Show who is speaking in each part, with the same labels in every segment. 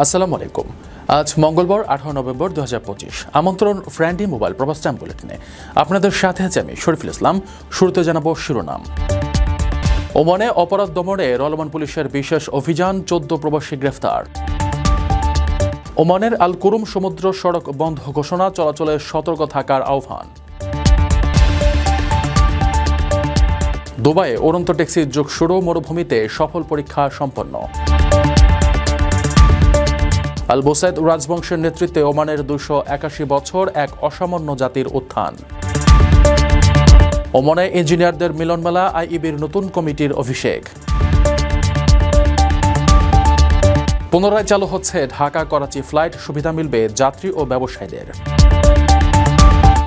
Speaker 1: আসসালামু আলাইকুম। আজ মঙ্গলবার 18 নভেম্বর 2025। আমন্ত্রণ ফ্রেন্ডলি মোবাইল প্রবাস টাইম বুলেটিনে। আপনাদের সাথে আছি আমি শরীফুল ইসলাম। শুরুতে জানাবো শিরোনাম। ওমানে অপরাধ দমনে রলমান পুলিশের বিশেষ অভিযান, 14 প্রবাসী গ্রেফতার। ওমানের আল কুরুম সমুদ্র সড়ক বন্ধ ঘোষণা, চলাচলে সতর্ক থাকার আহ্বান। দুবাইয়ে উড়ন্ত ট্যাক্সির যুগ শুরু, মরুভূমিতে সফল পরীক্ষা সম্পন্ন। আল বুসাইদ রাজবংশের নেতৃত্বে ওমানের 281 বছর এক অসামান্য জাতির উত্থান। ওমানে ইঞ্জিনিয়ারদের মিলনমেলা, আইইবির নতুন কমিটির অভিষেক। পুনরায় চালু হচ্ছে ঢাকা করাচি ফ্লাইট, সুবিধা মিলবে যাত্রী ও ব্যবসায়ীদের।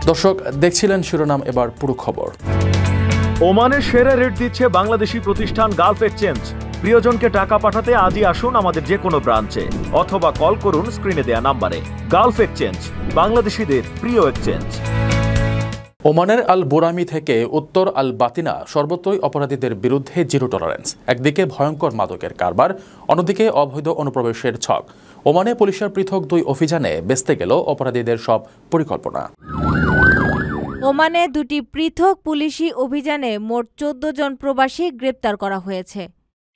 Speaker 1: দর্শক দেখছিলেন শিরোনাম, এবার পুরো খবর।
Speaker 2: ওমানের সেরা রেট দিচ্ছে বাংলাদেশি প্রতিষ্ঠান গালফ এক্সচেঞ্জ। প্রিয়জনকে টাকা পাঠাতে আজই আসুন আমাদের যে কোনো ব্রাঞ্চে অথবা কল করুন স্ক্রিনে দেয়া নাম্বারে। গালফ এক্সচেঞ্জ, বাংলাদেশিদের প্রিয় এক্সচেঞ্জ।
Speaker 1: ওমানের আল বুরামি থেকে উত্তর আল বাতিনা সর্বত্রই অপরাধীদের বিরুদ্ধে জিরো টলারেন্স। একদিকে ভয়ঙ্কর মাদকের কারবার, অন্যদিকে অবৈধ অনুপ্রবেশের ছক। ওমানে পুলিশের পৃথক 2 অভিযানে বেস্তে গেল অপরাধীদের সব পরিকল্পনা।
Speaker 3: ওমানে 2টি পৃথক পুলিশি অভিযানে মোট 14 জন প্রবাসী গ্রেপ্তার করা হয়েছে।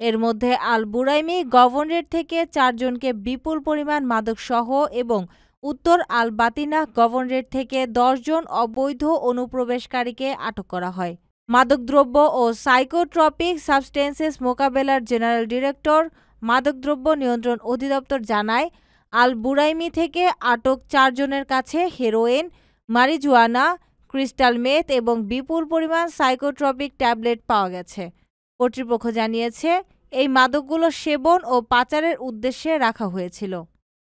Speaker 3: এর মধ্যে আল বুরাইমি গভর্নরেট থেকে 4 জনকে বিপুল পরিমাণ মাদকসহ এবং উত্তর আল বাতিনা গভর্নরেট থেকে 10 জন অবৈধ অনুপ্রবেশকারীকে আটক করা হয়। মাদকদ্রব্য ও সাইকোট্রপিক সাবস্টেন্সেস মোকাবেলার জেনারেল ডিরেক্টর, মাদকদ্রব্য নিয়ন্ত্রণ অধিদপ্তর জানায়, আল বুরাইমি থেকে আটক 4 জনের কাছে হেরোইন, মারিজুয়ানা, ক্রিস্টাল মেথ এবং বিপুল পরিমাণ সাইকোট্রপিক ট্যাবলেট পাওয়া গেছে। কর্তৃপক্ষ জানিয়েছে, এই মাদকগুলো সেবন ও পাচারের উদ্দেশ্যে রাখা হয়েছিল।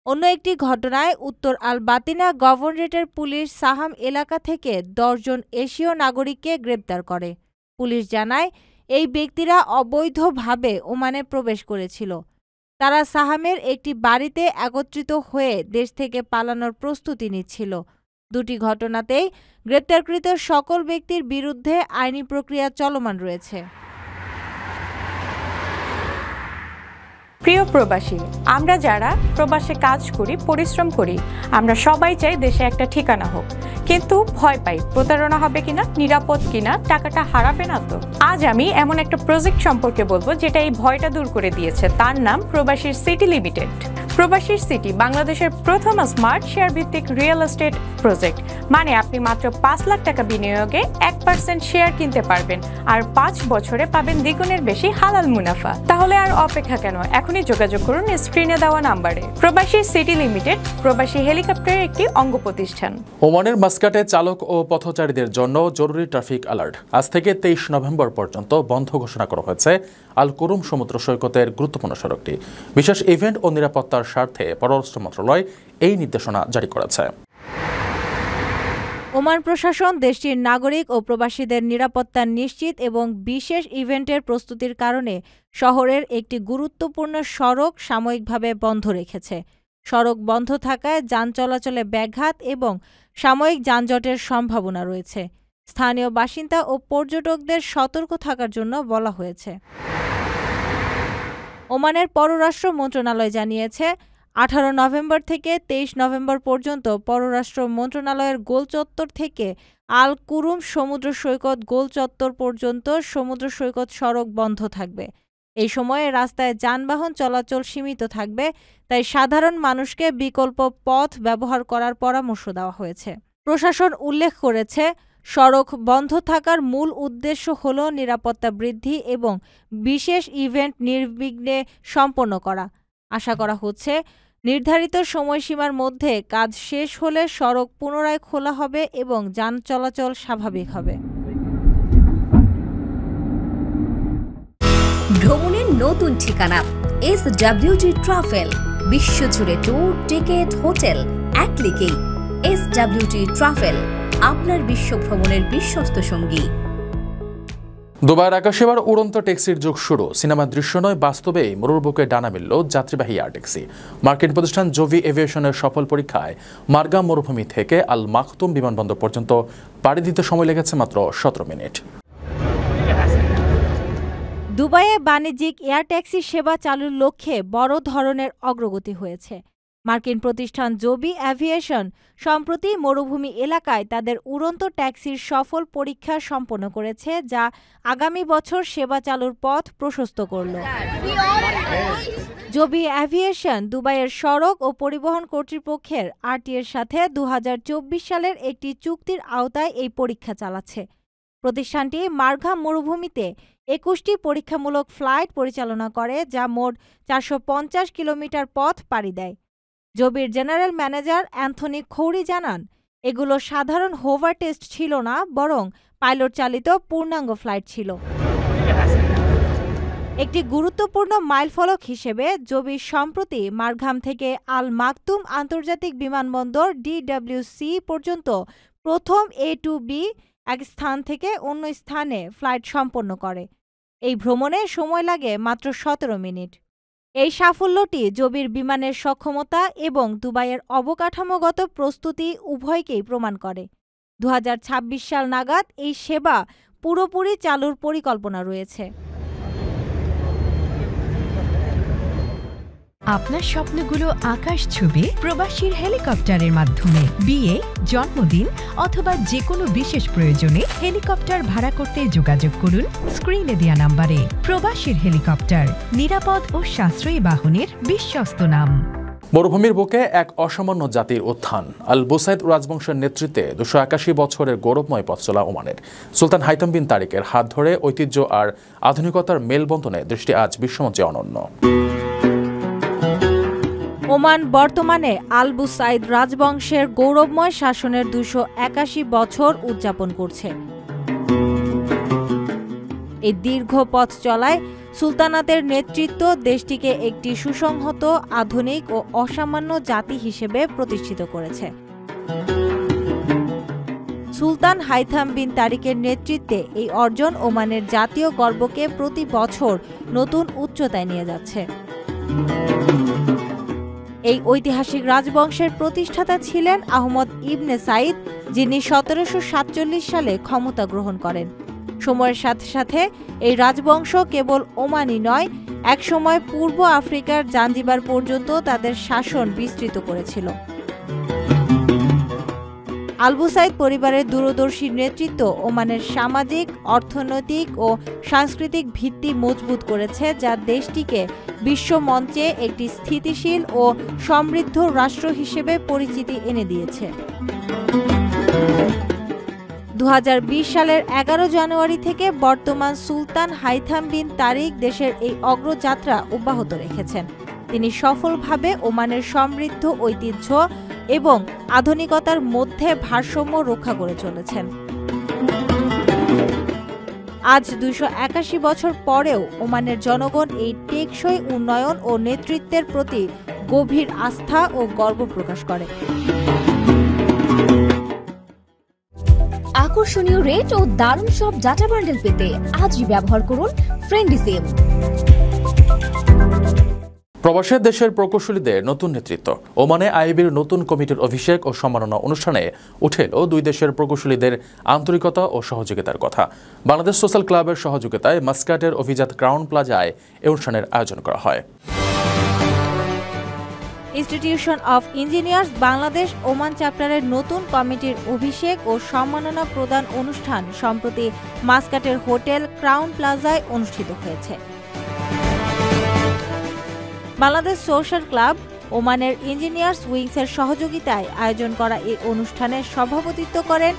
Speaker 3: অন্য একটি ঘটনায় উত্তর আল বাতিনা গভর্নরেটের পুলিশ সাহাম এলাকা থেকে 10 জন এশীয় নাগরিককে গ্রেপ্তার করে। পুলিশ জানায়, এই ব্যক্তিরা অবৈধভাবে ওমানে প্রবেশ করেছিল। তারা সাহামের একটি বাড়িতে একত্রিত হয়ে দেশ থেকে পালানোর প্রস্তুতি নিচ্ছিল। 2টি ঘটনাতেই গ্রেপ্তারকৃত সকল ব্যক্তির বিরুদ্ধে আইনি প্রক্রিয়া চলমান রয়েছে।
Speaker 4: প্রিয় প্রবাসী, আমরা যারা প্রবাসে কাজ করি, পরিশ্রম করি, আমরা সবাই চাই দেশে একটা ঠিকানা হোক, কিন্তু ভয় পাই প্রতারণা হবে কিনা, নিরাপদ কিনা, টাকাটা হারাবে না তো। আজ আমি এমন একটা প্রজেক্ট সম্পর্কে বলবো যেটা এই ভয়টা দূর করে দিয়েছে। তার নাম প্রবাসীর সিটি লিমিটেড। প্রবাসীর সিটি বাংলাদেশের প্রথম স্মার্ট শেয়ার ভিত্তিক রিয়েল এস্টেট প্রজেক্ট। মানে আপনি মাত্র 5 লাখ টাকা বিনিয়োগে 1% শেয়ার কিনতে পারবেন আর 5 বছরে পাবেন দ্বিগুণের বেশি হালাল মুনাফা। তাহলে আর অপেক্ষা কেন? এখনই যোগাযোগ করুন স্ক্রিনে দেওয়া নাম্বারে। প্রবাসীর সিটি লিমিটেড প্রবাসী হেলিকপ্টারের একটি অঙ্গ প্রতিষ্ঠান।
Speaker 1: ওমানের মাস্কাটে চালক ও পথচারীদের জন্য জরুরি ট্রাফিক অ্যালার্ট। আজ থেকে 23 নভেম্বর পর্যন্ত বন্ধ ঘোষণা করা হয়েছে আল কুরুম সমুদ্র সৈকতের গুরুত্বপূর্ণ সড়কটি। বিশেষ ইভেন্ট ও নিরাপত্তার স্বার্থে পররাষ্ট্র মন্ত্রণালয় এই নির্দেশনা জারি করেছে।
Speaker 3: ওমান প্রশাসন দেশটির নাগরিক ও প্রবাসীদের নিরাপত্তা নিশ্চিত এবং বিশেষ ইভেন্টের প্রস্তুতির কারণে শহরের একটি গুরুত্বপূর্ণ সড়ক সাময়িকভাবে বন্ধ রেখেছে। সড়ক বন্ধ থাকায় যান চলাচলে ব্যাঘাত এবং সাময়িক যানজটের সম্ভাবনা রয়েছে। স্থানীয় বাসিন্দা ও পর্যটকদের সতর্ক থাকার জন্য বলা হয়েছে। ওমানের পররাষ্ট্র মন্ত্রণালয় জানিয়েছে, 18 নভেম্বর থেকে 23 নভেম্বর পর্যন্ত পররাষ্ট্র মন্ত্রণালয়ের গোল চত্বর থেকে আল কুরুম সমুদ্র সৈকত গোল চত্বর পর্যন্ত সমুদ্র সৈকত সড়ক বন্ধ থাকবে। এই সময়ে রাস্তায় যানবাহন চলাচল সীমিত থাকবে, তাই সাধারণ মানুষকে বিকল্প পথ ব্যবহার করার পরামর্শ দেওয়া হয়েছে। প্রশাসন উল্লেখ করেছে, সড়ক বন্ধ থাকার মূল উদ্দেশ্য হল নিরাপত্তা বৃদ্ধি এবং বিশেষ ইভেন্ট নির্বিঘ্নে সম্পন্ন করা। আশা করা হচ্ছে, নির্ধারিত সময়সীমার মধ্যে কাজ শেষ হলে সড়ক পুনরায় খোলা হবে এবং যান চলাচল স্বাভাবিক হবে।
Speaker 5: ভ্রমণের নতুন ঠিকানা SWT ট্রাভেল। বিশ্বজুড়ে ট্যুর, টিকেট, হোটেল এক ক্লিকেই। SWT ট্রাভেল, আপনার বিশ্ব ভ্রমণের বিশ্বস্ত সঙ্গী।
Speaker 1: দুবাইয়ের আকাশে এবার উড়ন্ত ট্যাক্সির যুগ শুরু। সিনেমার দৃশ্য নয়, বাস্তবেই মরুর বুকে ডানা মিলল যাত্রীবাহী এয়ার ট্যাক্সি। মার্কিন প্রতিষ্ঠান জোভি এভিয়েশনের সফল পরীক্ষায় মার্গা মরুভূমি থেকে আল মাকতুম বিমানবন্দর পর্যন্ত পাড়ি দিতে সময় লেগেছে মাত্র 17 মিনিট।
Speaker 3: দুবাইয়ে বাণিজ্যিক এয়ার ট্যাক্সি সেবা চালুর লক্ষ্যে বড় ধরনের অগ্রগতি হয়েছে। মার্কিন প্রতিষ্ঠান জবি অ্যাভিয়েশন সম্প্রতি মরুভূমি এলাকায় তাদের উড়ন্ত ট্যাক্সির সফল পরীক্ষা সম্পন্ন করেছে, যা আগামী বছর সেবা চালুর পথ প্রশস্ত করল। জবি অ্যাভিয়েশন দুবাইয়ের সড়ক ও পরিবহন কর্তৃপক্ষের আরটিএর সাথে 2024 সালের একটি চুক্তির আওতায় এই পরীক্ষা চালাচ্ছে। প্রতিষ্ঠানটি মারঘাম মরুভূমিতে 21টি পরীক্ষামূলক ফ্লাইট পরিচালনা করে, যা মোট 450 কিলোমিটার পথ পাড়ি দেয়। জবির জেনারেল ম্যানেজার অ্যান্থনি খৌরি জানান, এগুলো সাধারণ হোভার টেস্ট ছিল না, বরং পাইলট চালিত পূর্ণাঙ্গ ফ্লাইট ছিল। একটি গুরুত্বপূর্ণ মাইলফলক হিসেবে জবি সম্প্রতি মারঘাম থেকে আল মাকতুম আন্তর্জাতিক বিমানবন্দর DWC পর্যন্ত প্রথম A-B এক স্থান থেকে অন্য স্থানে ফ্লাইট সম্পন্ন করে। এই ভ্রমণে সময় লাগে মাত্র 17 মিনিট। এই সাফল্যটি জবির বিমানের সক্ষমতা এবং দুবাইয়ের অবকাঠামোগত প্রস্তুতি উভয়কেই প্রমাণ করে। 2026 সাল নাগাদ এই সেবা পুরোপুরি চালুর পরিকল্পনা রয়েছে।
Speaker 6: আপনার স্বপ্নগুলো আকাশ ছুবে প্রবাসীর হেলিকপ্টারের মাধ্যমে। বিয়ে, জন্মদিন অথবা যে কোনো বিশেষ প্রয়োজনে হেলিকপ্টার ভাড়া করতে যোগাযোগ করুন স্ক্রিনে দেয়া নাম্বারে। প্রবাসীর হেলিকপ্টার, নিরাপদ ও সাশ্রয়ী বাহনের বিশ্বস্ত নাম।
Speaker 1: মরুভূমির বুকে এক অসামান্য জাতির উত্থান। আল বুসাইদ রাজবংশের নেতৃত্বে 281 বছরের গৌরবময় পথ চলা ওমানের সুলতান হাইথাম বিন তারিকের হাত ধরে ঐতিহ্য আর আধুনিকতার মেলবন্ধনে দৃষ্টি আজ বিশ্বমঞ্চে অনন্য।
Speaker 3: ওমান বর্তমানে আল বুসাইদ রাজবংশের গৌরবময় শাসনের 281 বছর উদযাপন করছে। এই দীর্ঘ পথ চলায় সুলতানাতের নেতৃত্ব দেশটিকে একটি সুসংহত, আধুনিক ও অসামান্য জাতি হিসেবে প্রতিষ্ঠিত করেছে। সুলতান হাইথাম বিন তারিকের নেতৃত্বে এই অর্জন ওমানের জাতীয় গর্বকে প্রতি বছর নতুন উচ্চতায় নিয়ে যাচ্ছে। এই ঐতিহাসিক রাজবংশের প্রতিষ্ঠাতা ছিলেন আহমদ ইবনে সাইদ, যিনি 1747 সালে ক্ষমতা গ্রহণ করেন। সময়ের সাথে সাথে এই রাজবংশ কেবল ওমানই নয়, একসময় পূর্ব আফ্রিকার জাঞ্জিবার পর্যন্ত তাদের শাসন বিস্তৃত করেছিল। আল বুসাইদ পরিবারের দূরদর্শী নেতৃত্ব ওমানের সামাজিক, অর্থনৈতিক ও সাংস্কৃতিক ভিত্তি মজবুত করেছে, যা দেশটিকে বিশ্ব মঞ্চে একটি স্থিতিশীল ও সমৃদ্ধ রাষ্ট্র হিসেবে পরিচিতি এনে দিয়েছে। 2020 সালের 11 জানুয়ারি থেকে বর্তমান সুলতান হাইথাম বিন তারিক দেশের এই অগ্রযাত্রা অব্যাহত রেখেছেন। তিনি সফলভাবে ওমানের সমৃদ্ধ ঐতিহ্য এবং আধুনিকতার মধ্যে ভারসাম্য রক্ষা করে চলেছেন। আজ 281 বছর পরেও ওমানের জনগণ এই টেকসই উন্নয়ন ও নেতৃত্বের প্রতি গভীর আস্থা ও গর্ব প্রকাশ করে।
Speaker 5: আকর্ষণীয় রেট ও দারুণ সব ডাটা বান্ডেল পেতে আজই ব্যবহার করুন ফ্রেন্ডলি সিম।
Speaker 1: প্রবাসী দেশের প্রকৌশলীদের নতুন নেতৃত্ব। ওমানে আইবির নতুন কমিটির অভিষেক ও সম্মাননা অনুষ্ঠানে উঠে এলো দুই দেশের প্রকৌশলীদের আন্তরিকতা ও সহযোগিতার কথা। বাংলাদেশ সোশ্যাল ক্লাবের সহযোগিতায় মাস্কাটের অভিজাত ক্রাউন প্লাজায় এই অনুষ্ঠানের আয়োজন করা হয়।
Speaker 3: Institution of engineers Bangladesh Oman চ্যাপ্টারের নতুন কমিটির অভিষেক ও সম্মাননা প্রদান অনুষ্ঠান সম্প্রতি মাস্কাটের হোটেল ক্রাউন প্লাজায় অনুষ্ঠিত হয়েছে। বাংলাদেশ সোশ্যাল ক্লাব ওমানের ইঞ্জিনিয়ার্স উইংসের সহযোগিতায় আয়োজন করা এই অনুষ্ঠানে সভাপতিত্ব করেন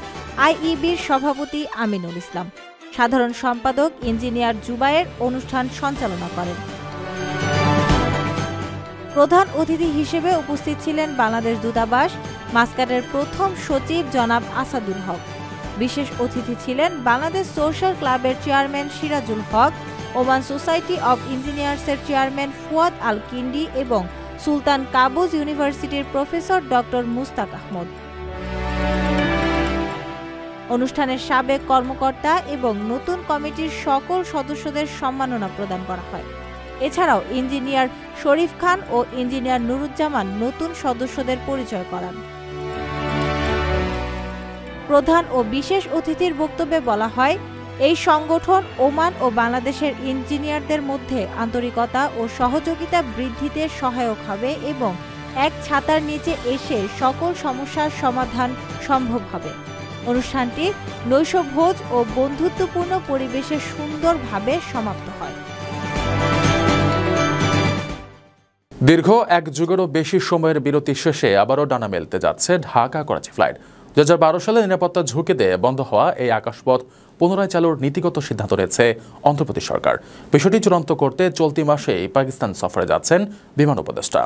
Speaker 3: আইইবির সভাপতি আমিনুল ইসলাম। সাধারণ সম্পাদক ইঞ্জিনিয়ার জুবায়ের অনুষ্ঠান সঞ্চালনা করেন। প্রধান অতিথি হিসেবে উপস্থিত ছিলেন বাংলাদেশ দূতাবাস মাস্কাটের প্রথম সচিব জনাব আসাদুল হক। বিশেষ অতিথি ছিলেন বাংলাদেশ সোশ্যাল ক্লাবের chairman Sirajul Haque, Oman society of ইঞ্জিনিয়ার্সের চেয়ারম্যান ফুয়াদ আল কিন্ডি এবং সুলতান কাবুজ ইউনিভার্সিটির প্রফেসর ডক্টর মুস্তাক আহমদ। অনুষ্ঠানের সাবেক কর্মকর্তা এবং নতুন কমিটির সকল সদস্যদের সম্মাননা প্রদান করা হয়। এছাড়াও ইঞ্জিনিয়ার শরীফ খান ও ইঞ্জিনিয়ার নুরুজ্জামান নতুন সদস্যদের পরিচয় করান। প্রধান ও বিশেষ অতিথির বক্তব্যে বলা হয়, এই সংগঠন ওমান ও বাংলাদেশের ইঞ্জিনিয়ারদের মধ্যে আন্তরিকতা ও সহযোগিতা বৃদ্ধিতে সহায়ক হবে এবং এক ছাতার নিচে এসে সকল সমস্যার সমাধান সম্ভব হবে। অনুষ্ঠানটি নৈশভোজ ও বন্ধুত্বপূর্ণ পরিবেশে সুন্দরভাবে সমাপ্ত হয়।
Speaker 1: দীর্ঘ এক যুগেরও বেশি সময়ের বিরতি শেষে আবারও ডানা মেলতে যাচ্ছে ঢাকা করাচি ফ্লাইট। 2012 সালে নিরাপত্তা ঝুঁকিতে বন্ধ হওয়া এই আকাশপথ পুনরায় চালুর নীতিগত সিদ্ধান্ত নিয়েছে অন্ধ্রপ্রদেশ সরকার। বিষয়টি চূড়ান্ত করতে চলতি মাসেই পাকিস্তান সফরে যাচ্ছেন বিমান উপদেষ্টা।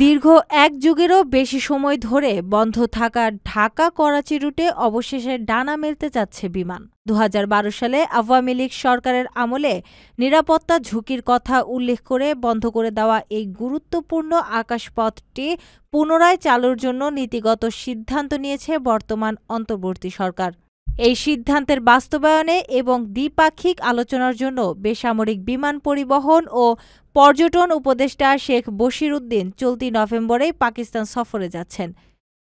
Speaker 3: দীর্ঘ এক যুগেরও বেশি সময় ধরে বন্ধ থাকা ঢাকা করাচি রুটে অবশেষে ডানা মেলতে যাচ্ছে বিমান। 2012 সালে আওয়ামী লীগ সরকারের আমলে নিরাপত্তা ঝুঁকির কথা উল্লেখ করে বন্ধ করে দেওয়া এই গুরুত্বপূর্ণ আকাশপথটি পুনরায় চালুর জন্য নীতিগত সিদ্ধান্ত নিয়েছে বর্তমান অন্তর্বর্তী সরকার। এই সিদ্ধান্তের বাস্তবায়নে এবং দ্বিপাক্ষিক আলোচনার জন্য বেসামরিক বিমান পরিবহন ও পর্যটন উপদেষ্টা শেখ বশির উদ্দিন চলতি নভেম্বরে পাকিস্তান সফরে যাচ্ছেন।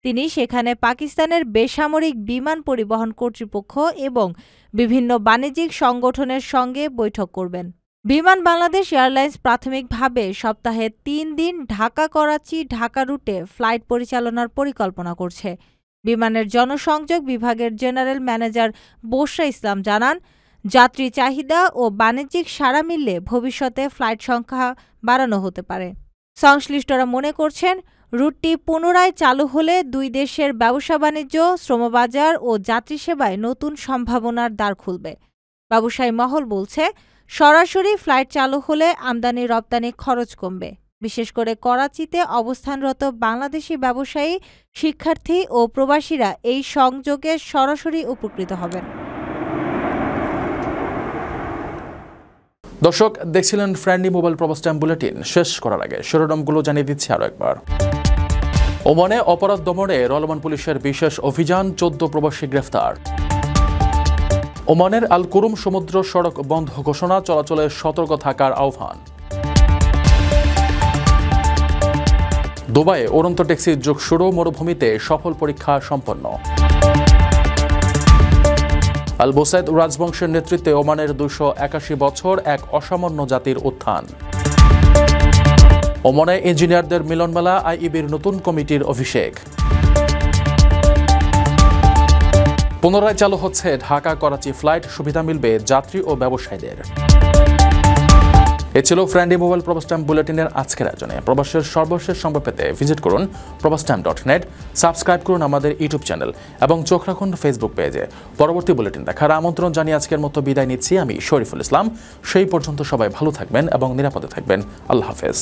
Speaker 3: তিনি সেখানে পাকিস্তানের বেসামরিক বিমান পরিবহন কর্তৃপক্ষ এবং বিভিন্ন বাণিজ্যিক সংগঠনের সঙ্গে বৈঠক করবেন। বিমান বাংলাদেশ এয়ারলাইন্স প্রাথমিকভাবে সপ্তাহে 3 দিন ঢাকা করাচি ঢাকা রুটে ফ্লাইট পরিচালনার পরিকল্পনা করছে। বিমানের জনসংযোগ বিভাগের জেনারেল ম্যানেজার বশরা ইসলাম জানান, যাত্রী চাহিদা ও বাণিজ্যিক সাড়া মিললে ভবিষ্যতে ফ্লাইট সংখ্যা বাড়ানো হতে পারে। সংশ্লিষ্টরা মনে করছেন, রুটটি পুনরায় চালু হলে দুই দেশের ব্যবসা বাণিজ্য, শ্রমবাজার ও যাত্রী সেবায় নতুন সম্ভাবনার দ্বার খুলবে। ব্যবসায়ী মহল বলছে, সরাসরি ফ্লাইট চালু হলে আমদানি রপ্তানি খরচ কমবে। বিশেষ করে করাচিতে অবস্থানরত বাংলাদেশি ব্যবসায়ী, শিক্ষার্থী ও প্রবাসীরা এই সংযোগে সরাসরি উপকৃত হবেন।
Speaker 1: দর্শক দেখছিলেন ফ্রেন্ডলি মোবাইল প্রবাস টাইম বুলেটিন। শেষ করার আগে শিরোনামগুলো জানিয়ে দিচ্ছি আরও একবার। ওমানে অপরাধ দমনে রলমান পুলিশের বিশেষ অভিযান, 14 প্রবাসী গ্রেফতার। ওমানের আল কুরুম সমুদ্র সড়ক বন্ধ ঘোষণা, চলাচলে সতর্ক থাকার আহ্বান। দুবাইয়ে উড়ন্ত ট্যাক্সির যুগ শুরু, মরুভূমিতে সফল পরীক্ষা সম্পন্ন। আল বুসাইদ রাজবংশের নেতৃত্বে ওমানের 281 বছর এক অসামান্য জাতির উত্থান। ওমানে ইঞ্জিনিয়ারদের মিলনমেলা, আইইবির নতুন কমিটির অভিষেক। পুনরায় চালু হচ্ছে ঢাকা করাচি ফ্লাইট, সুবিধা মিলবে যাত্রী ও ব্যবসায়ীদের। এ ছিল ফ্রেন্ডলি মোবাইল প্রবাস টাইম বুলেটিনের আজকের আয়োজনে। প্রবাসের সর্বশেষ সংবাদ পেতে ভিজিট করুন probastimes.net, সাবস্ক্রাইব করুন আমাদের ইউটিউব চ্যানেল এবং চোখ রাখুন ফেসবুক পেজে। পরবর্তী বুলেটিন দেখার আমন্ত্রণ জানিয়ে আজকের মতো বিদায় নিচ্ছি আমি শরীফুল ইসলাম। সেই পর্যন্ত সবাই ভালো থাকবেন এবং নিরাপদে থাকবেন। আল্লাহ হাফেজ।